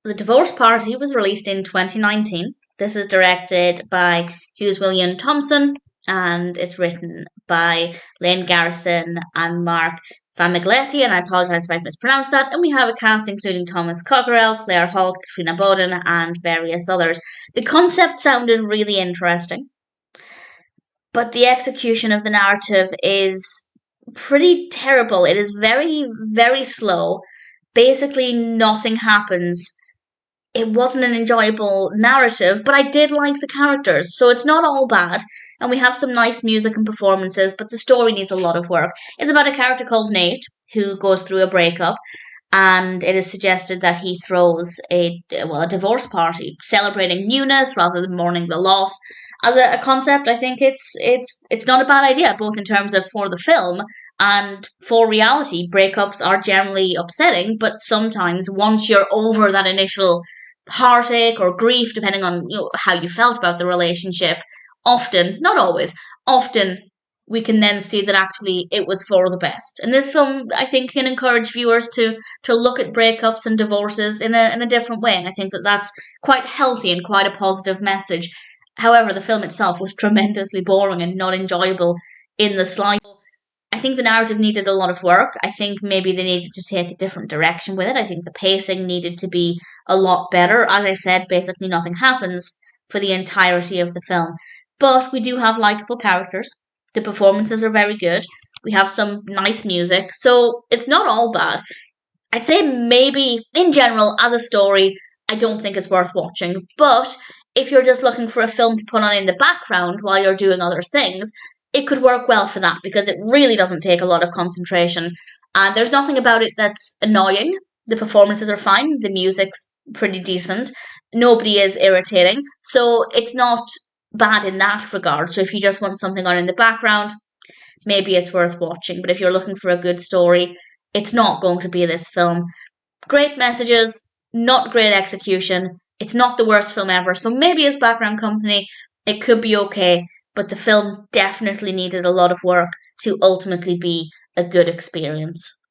The Divorce Party was released in 2019. This is directed by Hughes Thompson and it's written by Lane Garrison and Mark Famiglietti, and I apologise if I've mispronounced that. And we have a cast including Thomas Cocquerel, Claire Holt, Katrina Bowden, and various others. The concept sounded really interesting, but the execution of the narrative is pretty terrible. It is very, very slow. Basically, nothing happens. It wasn't an enjoyable narrative, but I did like the characters, so it's not all bad. And we have some nice music and performances, but the story needs a lot of work. It's about a character called Nate who goes through a breakup, and it is suggested that he throws a divorce party, celebrating newness rather than mourning the loss. As a concept, I think it's not a bad idea, both in terms of for the film and for reality. Breakups are generally upsetting, but sometimes once you're over that initial heartache or grief, depending on how you felt about the relationship, often, not always, often we can then see that actually it was for the best. And this film, I think, can encourage viewers to look at breakups and divorces in a different way. And I think that that's quite healthy and quite a positive message. However, the film itself was tremendously boring and not enjoyable in the slightest. I think the narrative needed a lot of work. I think maybe they needed to take a different direction with it. I think the pacing needed to be a lot better. As I said, basically nothing happens for the entirety of the film. But we do have likable characters. The performances are very good. We have some nice music. So it's not all bad. I'd say maybe, in general, as a story, I don't think it's worth watching. But if you're just looking for a film to put on in the background while you're doing other things, it could work well for that because it really doesn't take a lot of concentration. And there's nothing about it that's annoying. The performances are fine. The music's pretty decent. Nobody is irritating. So it's not bad in that regard. So if you just want something on in the background, maybe it's worth watching. But if you're looking for a good story, it's not going to be this film. Great messages, not great execution. It's not the worst film ever. So maybe as background company, it could be okay. But the film definitely needed a lot of work to ultimately be a good experience.